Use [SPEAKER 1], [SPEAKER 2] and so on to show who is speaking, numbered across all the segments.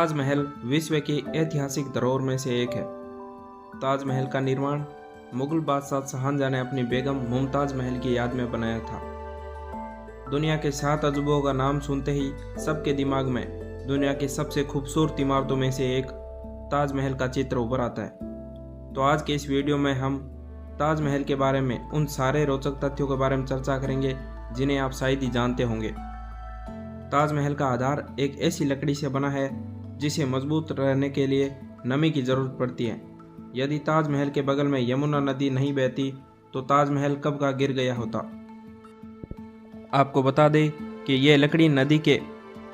[SPEAKER 1] ताजमहल विश्व की ऐतिहासिक धरोहर में से एक है। ताजमहल का निर्माण मुगल बादशाह शाहजहां ने अपनी बेगम मुमताज महल की याद में बनाया था। दुनिया के 7 अजूबों का नाम सुनते ही सबके दिमाग में दुनिया की सबसे खूबसूरत इमारतों में से एक ताजमहल का चित्र उभर आता है। तो आज के इस वीडियो में हम ताजमहल के बारे में उन सारे रोचक तथ्यों के बारे में चर्चा करेंगे जिन्हें आप शायद ही जानते होंगे। ताजमहल का आधार एक ऐसी लकड़ी से बना है जिसे मजबूत रहने के लिए नमी की ज़रूरत पड़ती है। यदि ताजमहल के बगल में यमुना नदी नहीं बहती तो ताजमहल कब का गिर गया होता। आपको बता दें कि यह लकड़ी नदी के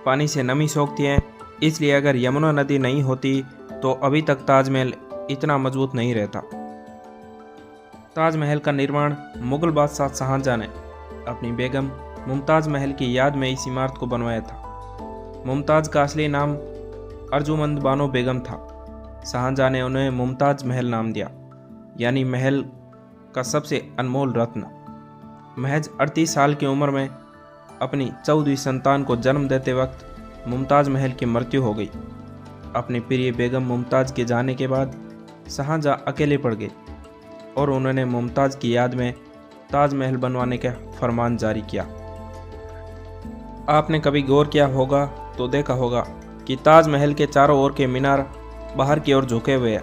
[SPEAKER 1] पानी से नमी सोखती है, इसलिए अगर यमुना नदी नहीं होती तो अभी तक ताजमहल इतना मजबूत नहीं रहता। ताजमहल का निर्माण मुगल बादशाह शाहजहां ने अपनी बेगम मुमताज़ महल की याद में इस इमारत को बनवाया था। मुमताज़ का असली नाम अर्जुमंद बानो बेगम था। शाहजहां ने उन्हें मुमताज़ महल नाम दिया, यानी महल का सबसे अनमोल रत्न। महज 38 साल की उम्र में अपनी 14वीं संतान को जन्म देते वक्त मुमताज़ महल की मृत्यु हो गई। अपनी प्रिय बेगम मुमताज़ के जाने के बाद शाहजहां अकेले पड़ गए और उन्होंने मुमताज़ की याद में ताजमहल बनवाने का फरमान जारी किया। आपने कभी गौर किया होगा तो देखा होगा कि ताजमहल के चारों ओर के मीनार बाहर की ओर झुके हुए हैं।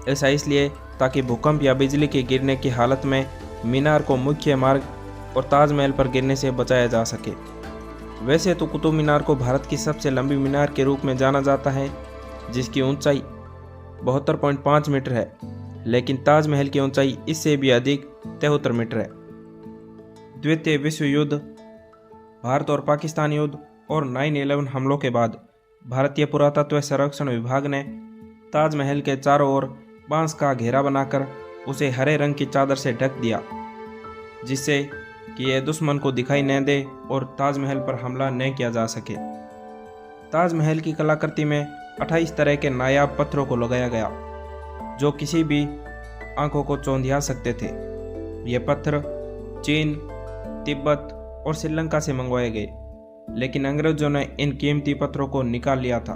[SPEAKER 1] ऐसा इसलिए ताकि भूकंप या बिजली के गिरने की हालत में मीनार को मुख्य मार्ग और ताजमहल पर गिरने से बचाया जा सके। वैसे तो कुतुब मीनार को भारत की सबसे लंबी मीनार के रूप में जाना जाता है, जिसकी ऊंचाई 72.5 मीटर है, लेकिन ताजमहल की ऊंचाई इससे भी अधिक 73 मीटर है। द्वितीय विश्व युद्ध, भारत और पाकिस्तान युद्ध और 9/11 हमलों के बाद भारतीय पुरातत्व संरक्षण विभाग ने ताजमहल के चारों ओर बांस का घेरा बनाकर उसे हरे रंग की चादर से ढक दिया, जिससे कि यह दुश्मन को दिखाई न दे और ताजमहल पर हमला न किया जा सके। ताजमहल की कलाकृति में 28 तरह के नायाब पत्थरों को लगाया गया, जो किसी भी आंखों को चौंधिया सकते थे। ये पत्थर चीन, तिब्बत और श्रीलंका से मंगवाए गए, लेकिन अंग्रेजों ने इन कीमती पत्थरों को निकाल लिया था।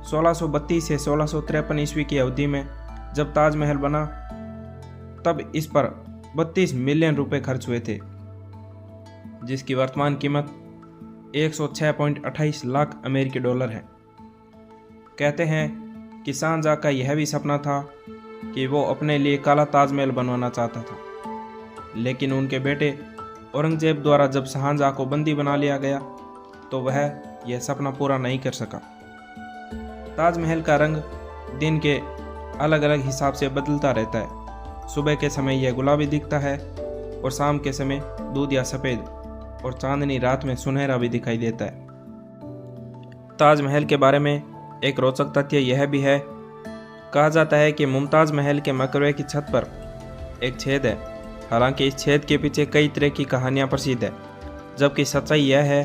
[SPEAKER 1] 1632 से 1653 ईस्वी की अवधि में जब ताजमहल बना तब इस पर 32 मिलियन रुपए खर्च हुए थे, जिसकी वर्तमान कीमत 106.28 लाख अमेरिकी डॉलर है। कहते हैं कि शाहजहां का यह भी सपना था कि वो अपने लिए काला ताजमहल बनवाना चाहता था, लेकिन उनके बेटे औरंगजेब द्वारा जब शाहजहां को बंदी बना लिया गया तो वह यह सपना पूरा नहीं कर सका। ताजमहल का रंग दिन के अलग अलग हिसाब से बदलता रहता है। सुबह के समय यह गुलाबी दिखता है और शाम के समय दूध या सफ़ेद, और चांदनी रात में सुनहरा भी दिखाई देता है। ताजमहल के बारे में एक रोचक तथ्य यह भी है, कहा जाता है कि मुमताज़ महल के मकबरे की छत पर एक छेद है। हालांकि इस छेद के पीछे कई तरह की कहानियां प्रसिद्ध है, जबकि सच्चाई यह है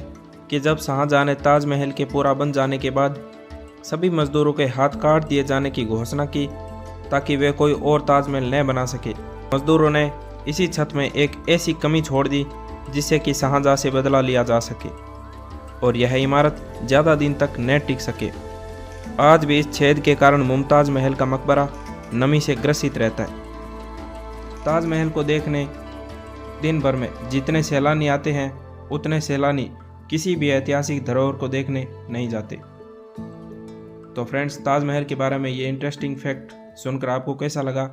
[SPEAKER 1] कि जब शाहजहां ने ताजमहल के पूरा बन जाने के बाद सभी मजदूरों के हाथ काट दिए जाने की घोषणा की ताकि वे कोई और ताजमहल न बना सके, मजदूरों ने इसी छत में एक ऐसी कमी छोड़ दी जिससे कि शाहजहां से बदला लिया जा सके और यह इमारत ज़्यादा दिन तक न टिक सके। आज भी इस छेद के कारण मुमताज़ महल का मकबरा नमी से ग्रसित रहता है। ताजमहल को देखने दिन भर में जितने सैलानी आते हैं उतने सैलानी किसी भी ऐतिहासिक धरोहर को देखने नहीं जाते। तो फ्रेंड्स, ताजमहल के बारे में ये इंटरेस्टिंग फैक्ट सुनकर आपको कैसा लगा?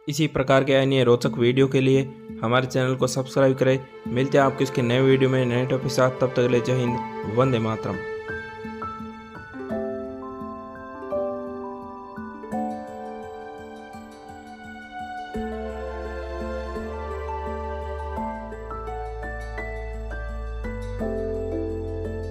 [SPEAKER 1] इसी प्रकार के अन्य रोचक वीडियो के लिए हमारे चैनल को सब्सक्राइब करें। मिलते हैं आपको इसके नए वीडियो में नए टॉपिक के साथ। तब तक के लिए जय हिंद, वंदे मातरम।